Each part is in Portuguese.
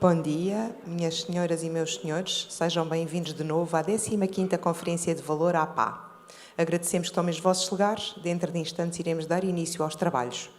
Bom dia, minhas senhoras e meus senhores, sejam bem-vindos de novo à 15ª Conferência de Valor APA. Agradecemos que tomem os vossos lugares, dentro de instantes iremos dar início aos trabalhos.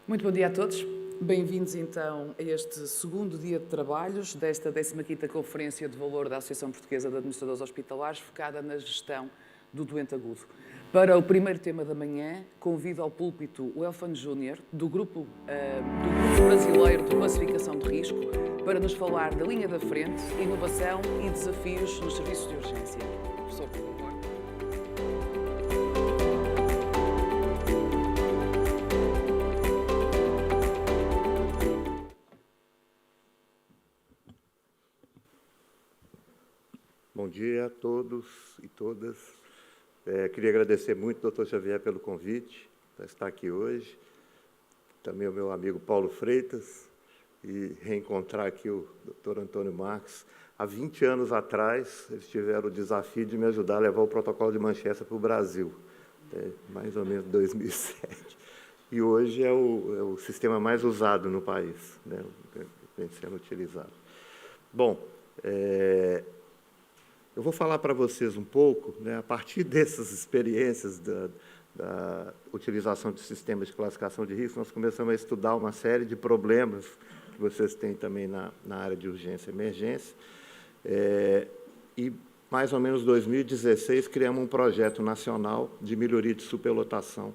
Muito bom dia a todos. Bem-vindos então a este segundo dia de trabalhos desta 15ª Conferência de Valor da Associação Portuguesa de Administradores Hospitalares, focada na gestão do doente agudo. Para o primeiro tema da manhã, convido ao púlpito o Elfan Júnior, do Grupo Brasileiro de Classificação de Risco, para nos falar da linha da frente, inovação e desafios nos serviços de urgência. Professor, por favor. Bom dia a todos e todas. Queria agradecer muito ao Dr. Xavier pelo convite para estar aqui hoje. Também o meu amigo Paulo Freitas e reencontrar aqui o Dr. Antônio Marques. Há 20 anos atrás, eles tiveram o desafio de me ajudar a levar o protocolo de Manchester para o Brasil, mais ou menos 2007. E hoje é o sistema mais usado no país, né, vem sendo utilizado. Bom, eu vou falar para vocês um pouco, né, a partir dessas experiências da utilização de sistemas de classificação de risco, nós começamos a estudar uma série de problemas que vocês têm também na área de urgência e emergência. E, mais ou menos, em 2016, criamos um projeto nacional de melhoria de superlotação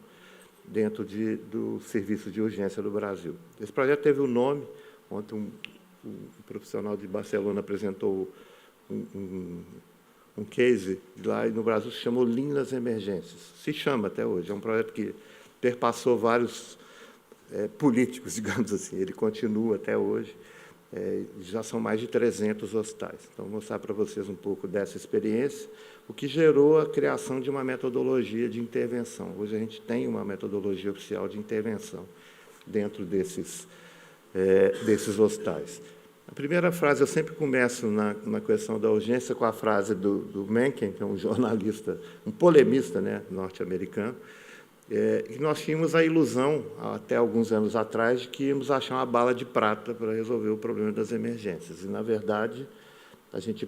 dentro do serviço de urgência do Brasil. Esse projeto teve um nome, ontem um profissional de Barcelona apresentou um case lá no Brasil, se chamou Lean nas Emergências. Se chama até hoje. É um projeto que perpassou vários políticos, digamos assim. Ele continua até hoje. Já são mais de 300 hospitais. Então, vou mostrar para vocês um pouco dessa experiência, o que gerou a criação de uma metodologia de intervenção. Hoje, a gente tem uma metodologia oficial de intervenção dentro desses hospitais. A primeira frase, eu sempre começo na questão da urgência com a frase do Mencken, que é um jornalista, um polemista, né, norte-americano, que nós tínhamos a ilusão, até alguns anos atrás, de que íamos achar uma bala de prata para resolver o problema das emergências. E, na verdade, a gente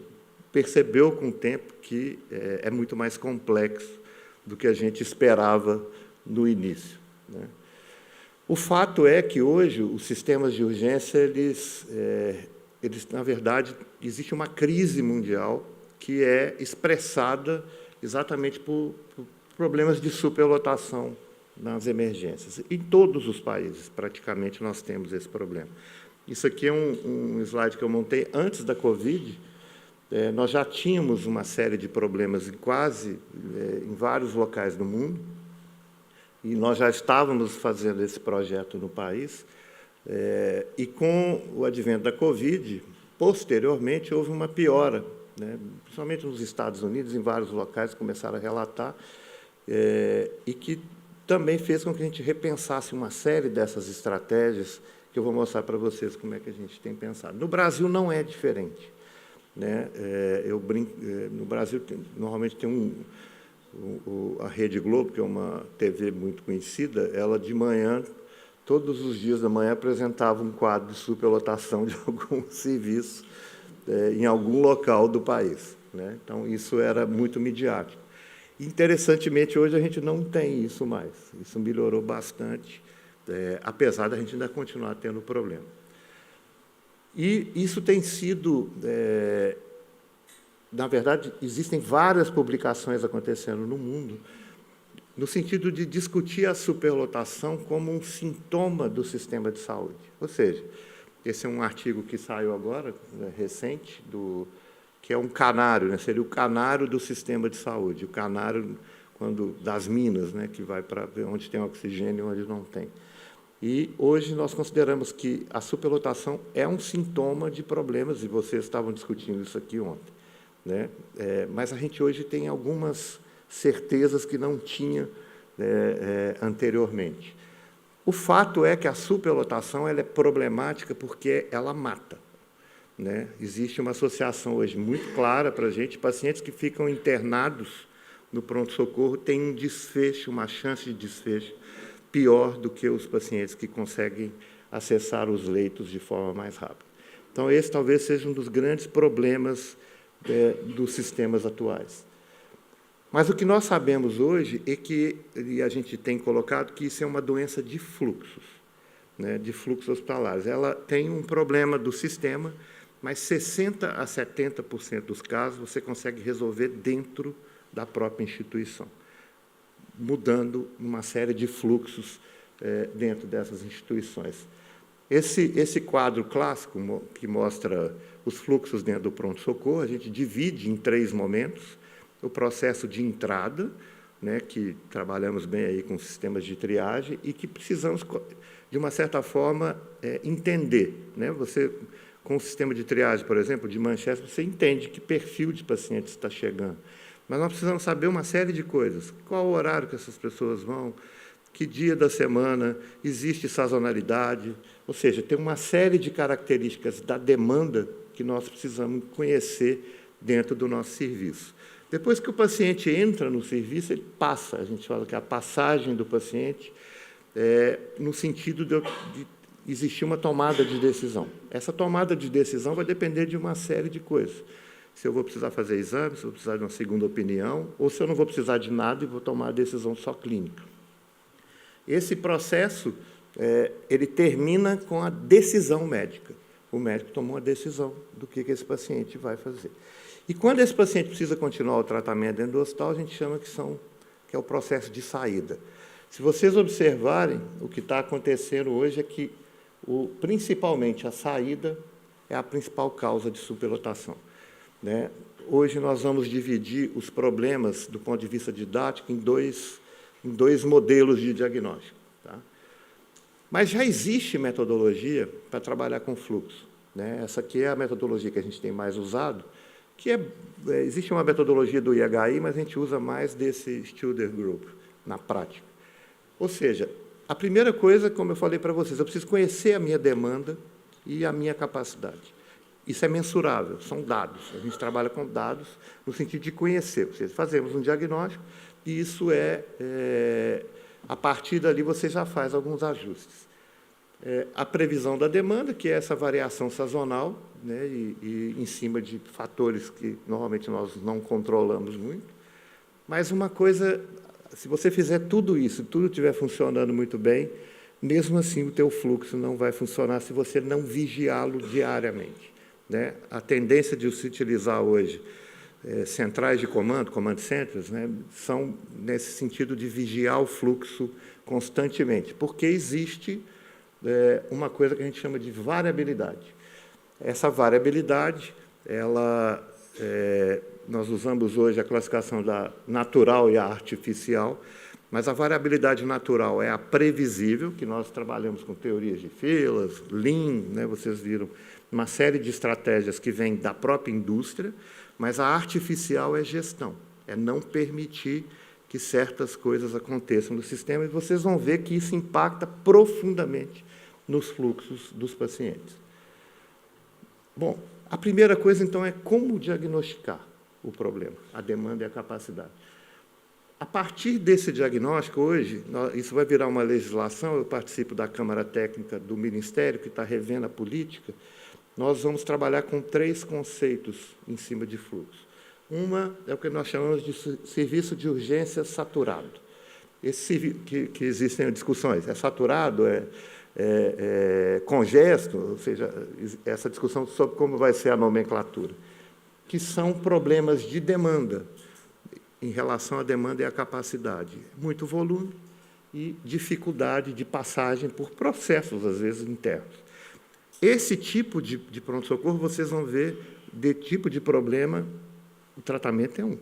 percebeu com o tempo que é muito mais complexo do que a gente esperava no início, né? O fato é que, hoje, os sistemas de urgência, eles, na verdade, existe uma crise mundial que é expressada exatamente por problemas de superlotação nas emergências. Em todos os países, praticamente, nós temos esse problema. Isso aqui é um slide que eu montei antes da Covid. Nós já tínhamos uma série de problemas em vários locais do mundo, e nós já estávamos fazendo esse projeto no país, e com o advento da Covid, posteriormente, houve uma piora, né, principalmente nos Estados Unidos, em vários locais começaram a relatar, e que também fez com que a gente repensasse uma série dessas estratégias, que eu vou mostrar para vocês como é que a gente tem pensado. No Brasil não é diferente, né? No Brasil, normalmente tem a Rede Globo, que é uma TV muito conhecida, ela de manhã todos os dias da manhã apresentava um quadro de superlotação de algum serviço em algum local do país, né? Então, isso era muito midiático. Interessantemente, hoje a gente não tem isso mais. Isso melhorou bastante, apesar da gente ainda continuar tendo problema. E isso tem sido... na verdade, existem várias publicações acontecendo no mundo no sentido de discutir a superlotação como um sintoma do sistema de saúde. Ou seja, esse é um artigo que saiu agora, recente, que é um canário, né? Seria o canário do sistema de saúde, o canário das minas, né? Que vai para onde tem oxigênio e onde não tem. E hoje nós consideramos que a superlotação é um sintoma de problemas, e vocês estavam discutindo isso aqui ontem, né? Mas a gente hoje tem algumas certezas que não tinha anteriormente. O fato é que a superlotação ela é problemática porque ela mata, né? Existe uma associação hoje muito clara para a gente, pacientes que ficam internados no pronto-socorro têm um desfecho, uma chance de desfecho pior do que os pacientes que conseguem acessar os leitos de forma mais rápida. Então, esse talvez seja um dos grandes problemas dos sistemas atuais. Mas o que nós sabemos hoje é que, e a gente tem colocado, que isso é uma doença de fluxos, né, de fluxos hospitalares. Ela tem um problema do sistema, mas 60% a 70% dos casos você consegue resolver dentro da própria instituição, mudando uma série de fluxos dentro dessas instituições. Esse quadro clássico, que mostra os fluxos dentro do pronto-socorro, a gente divide em 3 momentos. O processo de entrada, né, que trabalhamos bem aí com sistemas de triagem e que precisamos, de uma certa forma, entender, né? Você, com o sistema de triagem, por exemplo, de Manchester, você entende que perfil de paciente está chegando. Mas nós precisamos saber uma série de coisas. Qual o horário que essas pessoas vão, que dia da semana, existe sazonalidade, ou seja, tem uma série de características da demanda que nós precisamos conhecer dentro do nosso serviço. Depois que o paciente entra no serviço, ele passa, a gente fala que a passagem do paciente no sentido de existir uma tomada de decisão. Essa tomada de decisão vai depender de uma série de coisas. Se eu vou precisar fazer exame, se eu vou precisar de uma segunda opinião, ou se eu não vou precisar de nada e vou tomar a decisão só clínica. Esse processo, ele termina com a decisão médica. O médico tomou a decisão do que esse paciente vai fazer. E quando esse paciente precisa continuar o tratamento dentro do hospital, a gente chama que é o processo de saída. Se vocês observarem, o que está acontecendo hoje é que, principalmente, a saída é a principal causa de superlotação, né? Hoje nós vamos dividir os problemas, do ponto de vista didático, em dois modelos de diagnóstico, tá? Mas já existe metodologia para trabalhar com fluxo, né? Essa aqui é a metodologia que a gente tem mais usado, que existe uma metodologia do IHI, mas a gente usa mais desse Studer Group, na prática. Ou seja, a primeira coisa, como eu falei para vocês, eu preciso conhecer a minha demanda e a minha capacidade. Isso é mensurável, são dados. A gente trabalha com dados no sentido de conhecer. Ou seja, fazemos um diagnóstico e isso a partir dali você já faz alguns ajustes. A previsão da demanda, que é essa variação sazonal, né, e em cima de fatores que normalmente nós não controlamos muito. Mas uma coisa, se você fizer tudo isso, tudo estiver funcionando muito bem, mesmo assim o teu fluxo não vai funcionar se você não vigiá-lo diariamente, né? A tendência de se utilizar hoje centrais de comando, command centers, né, são nesse sentido de vigiar o fluxo constantemente, porque existe uma coisa que a gente chama de variabilidade. Essa variabilidade, nós usamos hoje a classificação da natural e a artificial, mas a variabilidade natural é a previsível, que nós trabalhamos com teorias de filas, Lean, né, vocês viram, uma série de estratégias que vêm da própria indústria, mas a artificial é gestão, é não permitir que certas coisas aconteçam no sistema, e vocês vão ver que isso impacta profundamente nos fluxos dos pacientes. Bom, a primeira coisa, então, é como diagnosticar o problema, a demanda e a capacidade. A partir desse diagnóstico, hoje, isso vai virar uma legislação, eu participo da Câmara Técnica do Ministério, que está revendo a política, nós vamos trabalhar com 3 conceitos em cima de fluxo. Uma é o que nós chamamos de serviço de urgência saturado. Esse que existem discussões, é saturado, é congesto, ou seja, essa discussão sobre como vai ser a nomenclatura, que são problemas de demanda, em relação à demanda e à capacidade. Muito volume e dificuldade de passagem por processos, às vezes, internos. Esse tipo de pronto-socorro, vocês vão ver, de tipo de problema, o tratamento é um.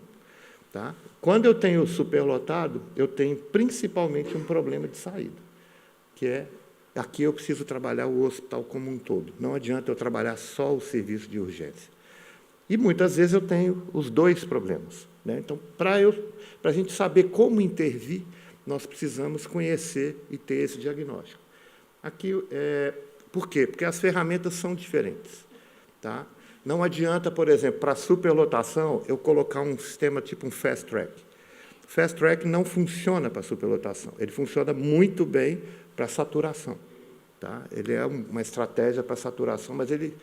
Tá? Quando eu tenho superlotado, eu tenho principalmente um problema de saída, que é, aqui eu preciso trabalhar o hospital como um todo. Não adianta eu trabalhar só o serviço de urgência. E, muitas vezes, eu tenho os 2 problemas. Né? Então, para a gente saber como intervir, nós precisamos conhecer e ter esse diagnóstico. Aqui, por quê? Porque as ferramentas são diferentes. Tá? Não adianta, por exemplo, para superlotação, eu colocar um sistema tipo um fast track. O fast track não funciona para superlotação, ele funciona muito bem para saturação. Tá? Ele é uma estratégia para saturação, mas ele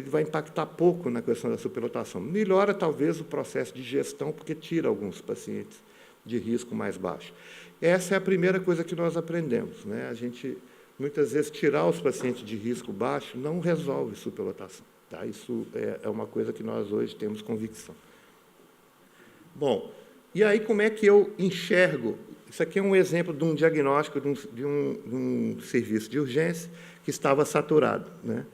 vai impactar pouco na questão da superlotação. Melhora, talvez, o processo de gestão, porque tira alguns pacientes de risco mais baixo. Essa é a primeira coisa que nós aprendemos. Né? A gente, muitas vezes, tirar os pacientes de risco baixo não resolve superlotação. Tá? Isso é uma coisa que nós, hoje, temos convicção. Bom, e aí como é que eu enxergo? Isso aqui é um exemplo de um diagnóstico de um serviço de urgência que estava saturado. Né?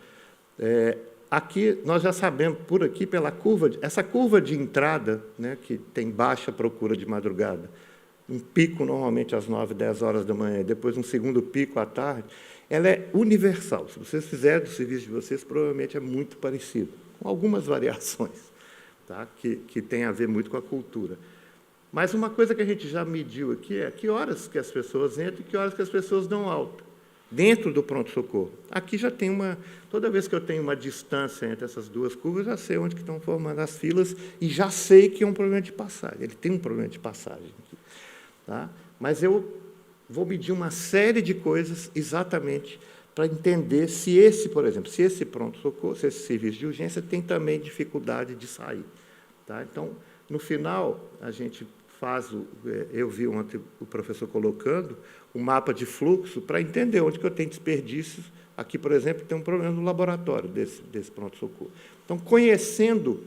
Aqui, nós já sabemos, por aqui, pela curva, essa curva de entrada, né, que tem baixa procura de madrugada, um pico normalmente às 9, 10 horas da manhã, depois um segundo pico à tarde, ela é universal. Se vocês fizerem do serviço de vocês, provavelmente é muito parecido, com algumas variações, tá, que tem a ver muito com a cultura. Mas uma coisa que a gente já mediu aqui é que horas que as pessoas entram e que horas que as pessoas dão alta. Dentro do pronto-socorro. Aqui já tem toda vez que eu tenho uma distância entre essas 2 curvas, já sei onde que estão formando as filas e já sei que é um problema de passagem. Ele tem um problema de passagem aqui. Tá? Mas eu vou medir uma série de coisas exatamente para entender se esse, por exemplo, se esse pronto-socorro, se esse serviço de urgência tem também dificuldade de sair. Tá? Então, no final, a gente eu vi ontem o professor colocando um mapa de fluxo para entender onde que eu tenho desperdícios. Aqui, por exemplo, tem um problema no laboratório desse pronto-socorro. Então, conhecendo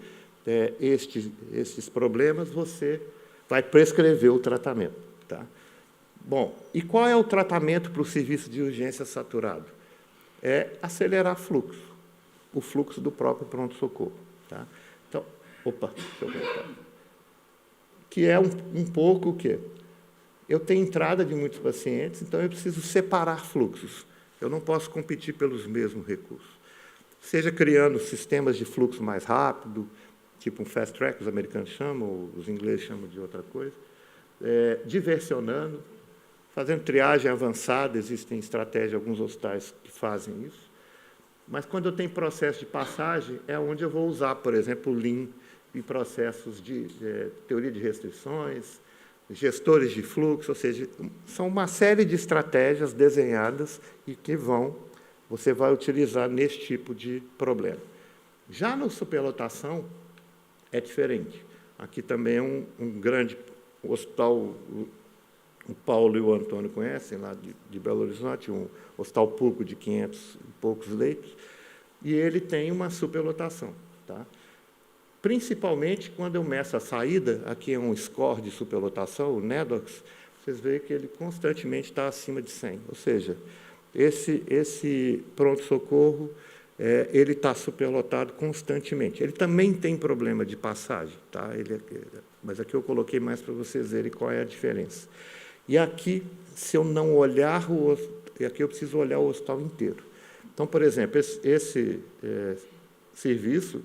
estes problemas, você vai prescrever o tratamento. Tá? Bom, e qual é o tratamento para o serviço de urgência saturado? É acelerar o fluxo do próprio pronto-socorro. Tá? Então, deixa eu voltar. Que é um pouco o quê? Eu tenho entrada de muitos pacientes, então eu preciso separar fluxos. Eu não posso competir pelos mesmos recursos. Seja criando sistemas de fluxo mais rápido, tipo um fast track, os americanos chamam, ou os ingleses chamam de outra coisa, diversionando, fazendo triagem avançada, existem estratégias, alguns hospitais que fazem isso. Mas, quando eu tenho processo de passagem, é onde eu vou usar, por exemplo, o Lean, em processos de teoria de restrições, gestores de fluxo, ou seja, são uma série de estratégias desenhadas e que você vai utilizar nesse tipo de problema. Já na superlotação, é diferente. Aqui também é um grande hospital, o Paulo e o Antônio conhecem, lá de Belo Horizonte, um hospital público de 500 e poucos leitos, e ele tem uma superlotação. Tá? Principalmente quando eu meço a saída, aqui é um score de superlotação, o NEDOX, vocês veem que ele constantemente está acima de 100. Ou seja, esse pronto-socorro, ele está superlotado constantemente. Ele também tem problema de passagem, tá? Mas aqui eu coloquei mais para vocês verem qual é a diferença. E aqui, se eu não olhar aqui eu preciso olhar o hospital inteiro. Então, por exemplo, esse serviço,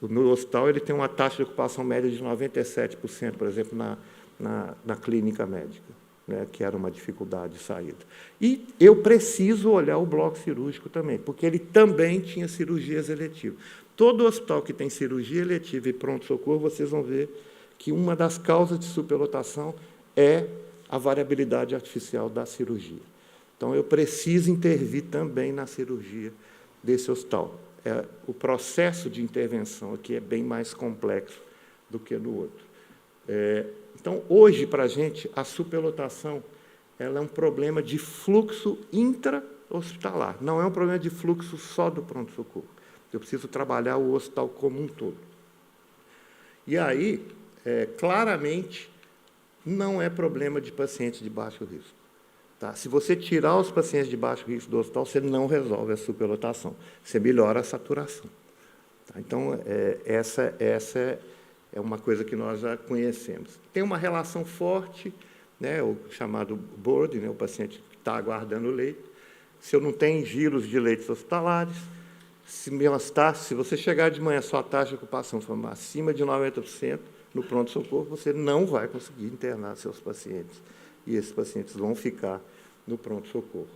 o meu hospital, ele tem uma taxa de ocupação média de 97%, por exemplo, na clínica médica, né, que era uma dificuldade de saída. E eu preciso olhar o bloco cirúrgico também, porque ele também tinha cirurgias eletivas. Todo hospital que tem cirurgia eletiva e pronto-socorro, vocês vão ver que uma das causas de superlotação é a variabilidade artificial da cirurgia. Então, eu preciso intervir também na cirurgia desse hospital. O processo de intervenção aqui é bem mais complexo do que no outro. Então, hoje, para a gente, a superlotação ela é um problema de fluxo intra-hospitalar, não é um problema de fluxo só do pronto-socorro. Eu preciso trabalhar o hospital como um todo. E aí, claramente, não é problema de pacientes de baixo risco. Tá? Se você tirar os pacientes de baixo risco do hospital, você não resolve a superlotação, você melhora a saturação. Tá? Então, essa é uma coisa que nós já conhecemos. Tem uma relação forte, né, o chamado board, né, o paciente que está aguardando o leito. Se eu não tenho giros de leitos hospitalares, se você chegar de manhã, sua taxa de ocupação for acima de 90% no pronto-socorro, você não vai conseguir internar seus pacientes. E esses pacientes vão ficar no pronto-socorro.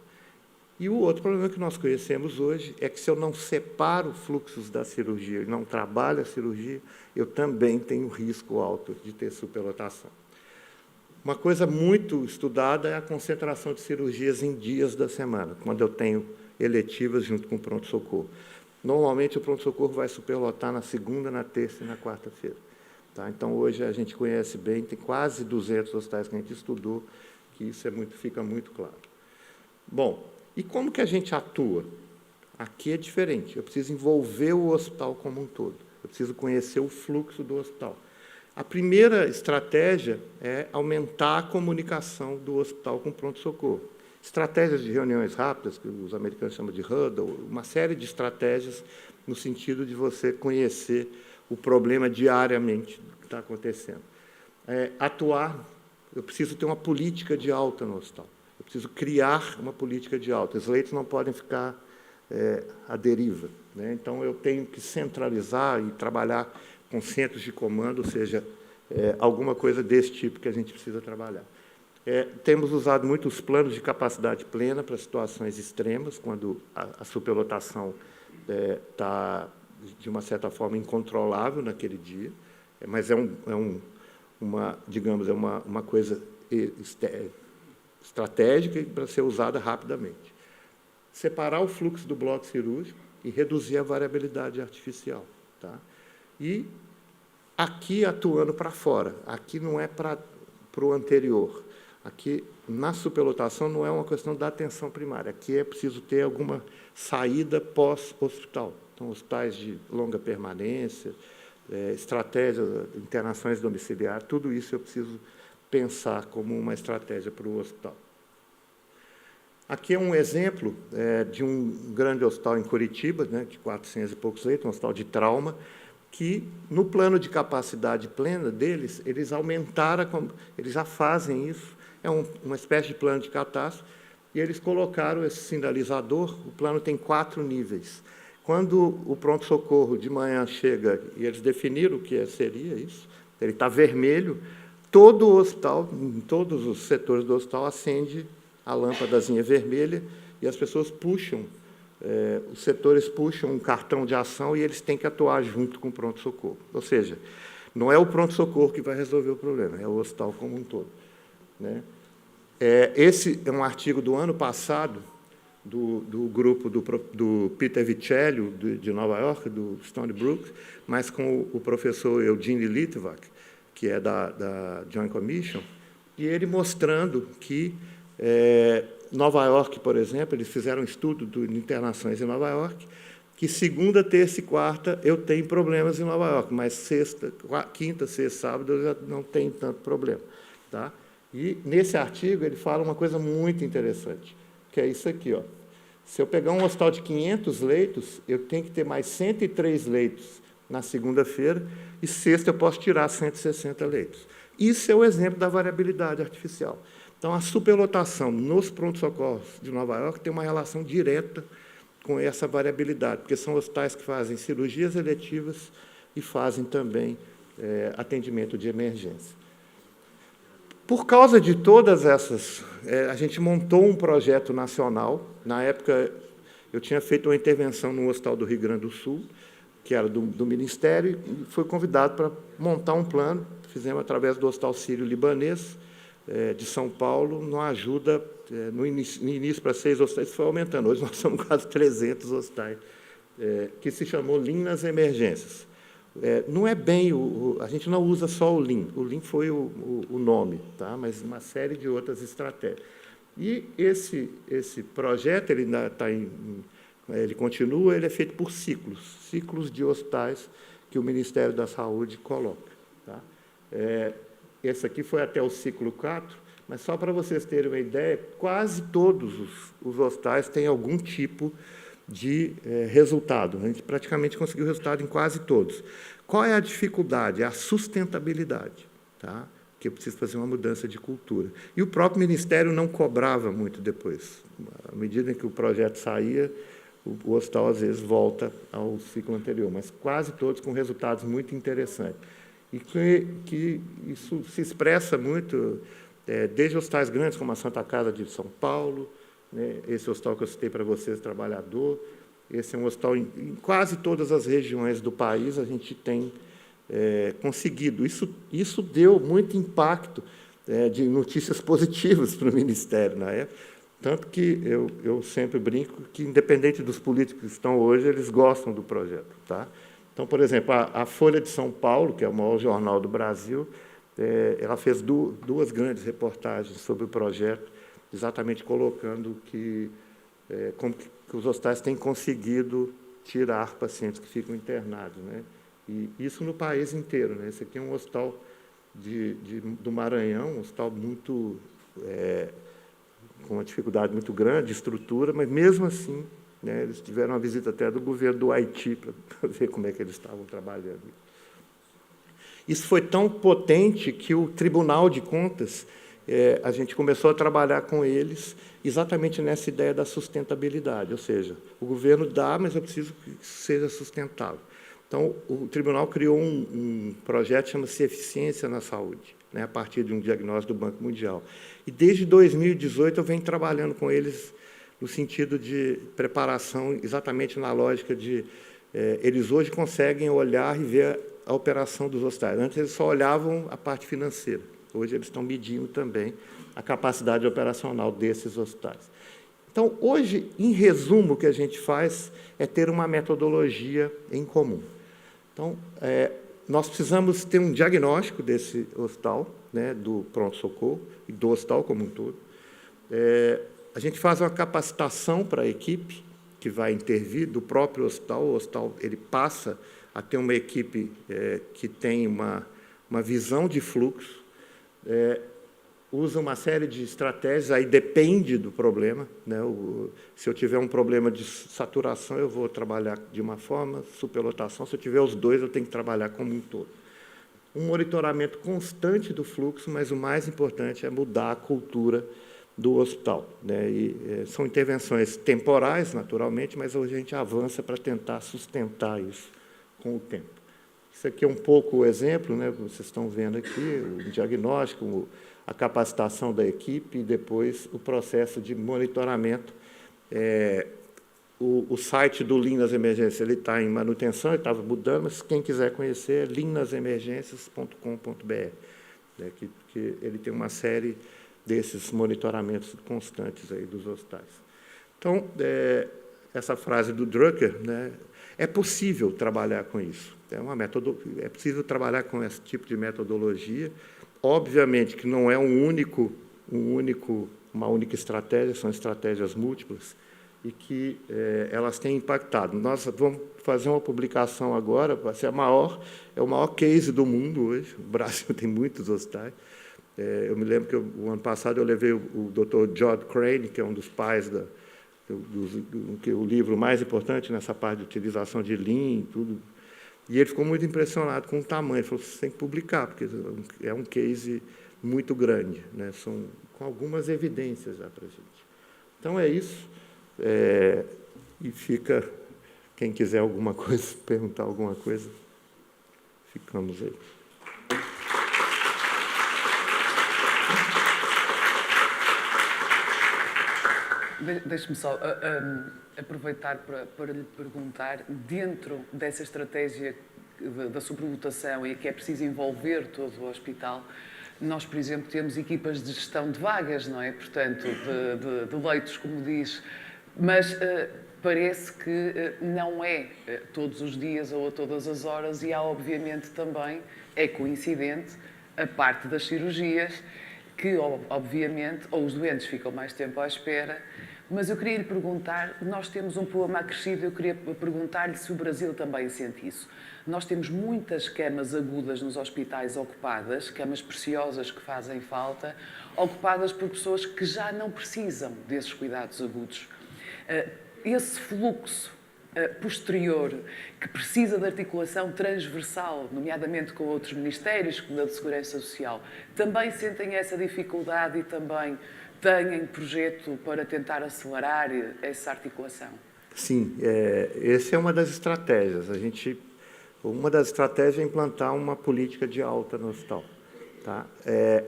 E o outro problema que nós conhecemos hoje é que, se eu não separo fluxos da cirurgia e não trabalho a cirurgia, eu também tenho risco alto de ter superlotação. Uma coisa muito estudada é a concentração de cirurgias em dias da semana, quando eu tenho eletivas junto com o pronto-socorro. Normalmente, o pronto-socorro vai superlotar na segunda, na terça e na quarta-feira. Tá? Então, hoje, a gente conhece bem, tem quase 200 hospitais que a gente estudou, que isso fica muito claro. Bom, e como que a gente atua? Aqui é diferente, eu preciso envolver o hospital como um todo, eu preciso conhecer o fluxo do hospital. A primeira estratégia é aumentar a comunicação do hospital com o pronto-socorro. Estratégias de reuniões rápidas, que os americanos chamam de huddle, uma série de estratégias no sentido de você conhecer o problema diariamente que está acontecendo. Eu preciso ter uma política de alta no hospital. Eu preciso criar uma política de alta. Os leitos não podem ficar à deriva, né? Então, eu tenho que centralizar e trabalhar com centros de comando, ou seja, alguma coisa desse tipo que a gente precisa trabalhar. Temos usado muitos planos de capacidade plena para situações extremas, quando a superlotação está, de uma certa forma, incontrolável naquele dia, mas uma coisa estratégica para ser usada rapidamente. Separar o fluxo do bloco cirúrgico e reduzir a variabilidade artificial. Tá? E aqui atuando para fora, aqui não é para o anterior. Aqui, na superlotação, não é uma questão da atenção primária. Aqui é preciso ter alguma saída pós-hospital. Então, hospitais de longa permanência, estratégias, internações domiciliares, tudo isso eu preciso pensar como uma estratégia para o hospital. Aqui é um exemplo de um grande hospital em Curitiba, né, de 400 e poucos leitos, um hospital de trauma, que, no plano de capacidade plena deles, eles aumentaram, eles já fazem isso, uma espécie de plano de catástrofe, e eles colocaram esse sinalizador. O plano tem 4 níveis. Quando o pronto-socorro de manhã chega, e eles definiram o que seria isso, ele está vermelho, todo o hospital, em todos os setores do hospital, acende a lâmpadazinha vermelha, e as pessoas puxam, os setores puxam um cartão de ação e eles têm que atuar junto com o pronto-socorro. Ou seja, não é o pronto-socorro que vai resolver o problema, é o hospital como um todo. Né? Esse é um artigo do ano passado, do grupo do Peter Vicelli, de Nova York, do Stony Brook, mas com o professor Eugene Litvak, que é da Joint Commission, e ele mostrando que Nova York, por exemplo, eles fizeram um estudo de internações em Nova York, que segunda, terça e quarta eu tenho problemas em Nova York, mas quinta, sexta, sábado eu já não tenho tanto problema. Tá? E, nesse artigo, ele fala uma coisa muito interessante, que é isso aqui. Ó. Se eu pegar um hospital de 500 leitos, eu tenho que ter mais 103 leitos na segunda-feira, e sexta eu posso tirar 160 leitos. Isso é o exemplo da variabilidade artificial. Então, a superlotação nos pronto-socorros de Nova York tem uma relação direta com essa variabilidade, porque são hospitais que fazem cirurgias eletivas e fazem também atendimento de emergência. Por causa de todas essas, a gente montou um projeto nacional. Na época, eu tinha feito uma intervenção no Hospital do Rio Grande do Sul, que era do Ministério, e fui convidado para montar um plano. Fizemos através do Hospital Sírio-Libanês, de São Paulo, não ajuda, no início para 6 hospitais, foi aumentando. Hoje nós somos quase 300 hospitais, que se chamou Lean nas emergências. Não é bem, a gente não usa só o Lean foi o nome, tá? Mas uma série de outras estratégias. E esse projeto, ele ainda está ele continua, ele é feito por ciclos de hospitais que o Ministério da Saúde coloca. Tá? Esse aqui foi até o ciclo 4, mas só para vocês terem uma ideia, quase todos os hospitais têm algum tipo de resultado. A gente praticamente conseguiu resultado em quase todos. Qual é a dificuldade? É a sustentabilidade, tá? Que eu preciso fazer uma mudança de cultura. E o próprio Ministério não cobrava muito depois. À medida em que o projeto saía, o hospital, às vezes, volta ao ciclo anterior, mas quase todos com resultados muito interessantes. E que isso se expressa muito, desde hospitais grandes, como a Santa Casa de São Paulo, né, esse hospital que eu citei para vocês, Trabalhador, esse é um hospital em quase todas as regiões do país, a gente tem conseguido. Isso deu muito impacto de notícias positivas para o Ministério na época, tanto que eu sempre brinco que, independente dos políticos que estão hoje, eles gostam do projeto. Tá? Então, por exemplo, a Folha de São Paulo, que é o maior jornal do Brasil, ela fez duas grandes reportagens sobre o projeto, exatamente colocando como que os hospitais têm conseguido tirar pacientes que ficam internados, né? E isso no país inteiro, né? Esse aqui é um hospital do Maranhão, um hospital muito com uma dificuldade muito grande de estrutura, mas mesmo assim, né, eles tiveram uma visita até do governo do Haiti para ver como é que eles estavam trabalhando. Isso foi tão potente que o Tribunal de Contas, a gente começou a trabalhar com eles exatamente nessa ideia da sustentabilidade, ou seja, o governo dá, mas eu preciso que seja sustentável. Então, o tribunal criou um projeto que chama-se Eficiência na Saúde, né, a partir de um diagnóstico do Banco Mundial. E, desde 2018, eu venho trabalhando com eles no sentido de preparação, exatamente na lógica de... eles hoje conseguem olhar e ver a operação dos hospitais. Antes, eles só olhavam a parte financeira. Hoje, eles estão medindo também a capacidade operacional desses hospitais. Então, hoje, em resumo, o que a gente faz é ter uma metodologia em comum. Então, nós precisamos ter um diagnóstico desse hospital, né, do pronto-socorro e do hospital como um todo. A gente faz uma capacitação para a equipe que vai intervir do próprio hospital. O hospital ele passa a ter uma equipe que tem uma visão de fluxo, usa uma série de estratégias, aí depende do problema, né? Se eu tiver um problema de saturação, eu vou trabalhar de uma forma, superlotação, se eu tiver os dois, eu tenho que trabalhar como um todo. Um monitoramento constante do fluxo, mas o mais importante é mudar a cultura do hospital, né? E são intervenções temporais, naturalmente, mas hoje a gente avança para tentar sustentar isso com o tempo. Isso aqui é um pouco o exemplo, né? Vocês estão vendo aqui, o diagnóstico, a capacitação da equipe e depois o processo de monitoramento. O site do Lean nas Emergências ele está em manutenção, ele estava mudando, mas quem quiser conhecer é leannasemergências.com.br, né, que ele tem uma série desses monitoramentos constantes aí dos hospitais. Então, essa frase do Drucker, né, é possível trabalhar com isso. É possível trabalhar com esse tipo de metodologia. Obviamente que não é uma única estratégia, são estratégias múltiplas e que elas têm impactado. Nós vamos fazer uma publicação agora, vai ser o maior case do mundo hoje. O Brasil tem muitos hospitais. Eu me lembro que o ano passado eu levei o Dr. John Crane, que é um dos pais o livro mais importante nessa parte de utilização de Lean e tudo. E ele ficou muito impressionado com o tamanho. Ele falou, você tem que publicar, porque é um case muito grande, né? São com algumas evidências já para a gente. Então, é isso. E fica, quem quiser alguma coisa, perguntar alguma coisa, ficamos aí. Deixe-me só aproveitar para lhe perguntar, dentro dessa estratégia da sobrelotação e que é preciso envolver todo o hospital, Nós, por exemplo, temos equipas de gestão de vagas, não é? Portanto, de leitos, como diz, mas parece que não é todos os dias ou a todas as horas, e há, obviamente, também, é coincidente, a parte das cirurgias, que, obviamente, ou os doentes ficam mais tempo à espera, mas eu queria lhe perguntar, nós temos um problema acrescido, eu queria perguntar-lhe se o Brasil também sente isso. Nós temos muitas camas agudas nos hospitais ocupadas, camas preciosas que fazem falta, ocupadas por pessoas que já não precisam desses cuidados agudos. Esse fluxo posterior, que precisa de articulação transversal, nomeadamente com outros ministérios, como a de Segurança Social, também sentem essa dificuldade e também têm projeto para tentar acelerar essa articulação? Sim, essa é uma das estratégias. Uma das estratégias é implantar uma política de alta no hospital. Tá?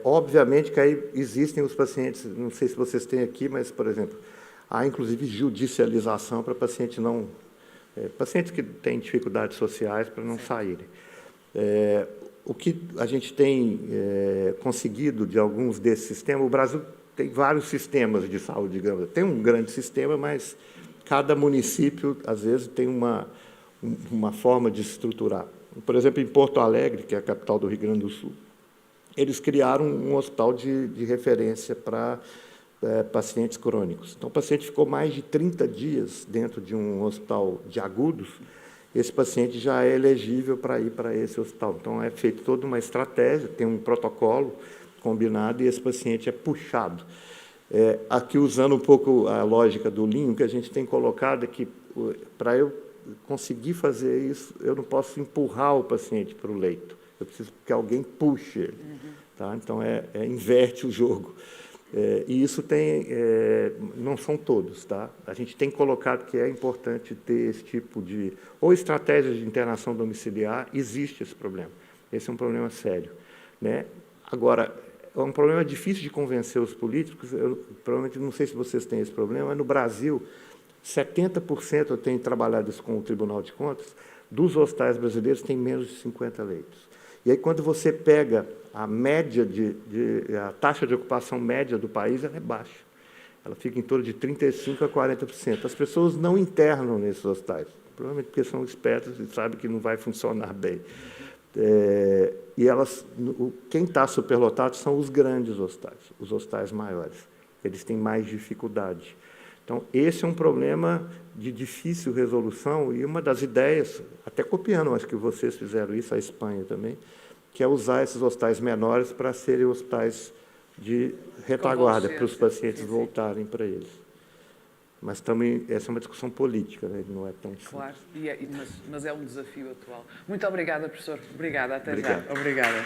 Obviamente que aí existem os pacientes, não sei se vocês têm aqui, mas, por exemplo, há inclusive judicialização para pacientes pacientes que têm dificuldades sociais para não saírem. O que a gente tem conseguido de alguns desses sistemas, o Brasil tem vários sistemas de saúde, digamos. Tem um grande sistema, mas cada município, às vezes, tem uma forma de estruturar. Por exemplo, em Porto Alegre, que é a capital do Rio Grande do Sul, eles criaram um hospital de referência para pacientes crônicos. Então, o paciente ficou mais de 30 dias dentro de um hospital de agudos, esse paciente já é elegível para ir para esse hospital. Então, é feita toda uma estratégia, tem um protocolo combinado e esse paciente é puxado. Aqui, usando um pouco a lógica do Linho, que a gente tem colocado aqui, para eu conseguir fazer isso, eu não posso empurrar o paciente para o leito, eu preciso que alguém puxe ele. Tá? Então, inverte o jogo. E isso não são todos, tá? A gente tem colocado que é importante ter esse tipo de... Ou estratégias de internação domiciliar, existe esse problema. Esse é um problema sério, né? Agora, é um problema difícil de convencer os políticos, provavelmente, não sei se vocês têm esse problema, mas no Brasil, 70%, eu tenho trabalhado isso com o Tribunal de Contas, dos hospitais brasileiros tem menos de 50 leitos. E aí, quando você pega a média a taxa de ocupação média do país, ela é baixa. Ela fica em torno de 35% a 40%. As pessoas não internam nesses hospitais, provavelmente porque são espertas e sabem que não vai funcionar bem. Quem está superlotado são os grandes hospitais, os hospitais maiores. Eles têm mais dificuldade. Então, esse é um problema de difícil resolução, e uma das ideias, até copiando, acho que vocês fizeram isso, a Espanha também, que é usar esses hospitais menores para serem hospitais de retaguarda, para os pacientes voltarem para eles. Mas também, essa é uma discussão política, né? Não é tão simples. Claro, mas é um desafio atual. Muito obrigada, professor. Obrigada, até Obrigado. já. Obrigada.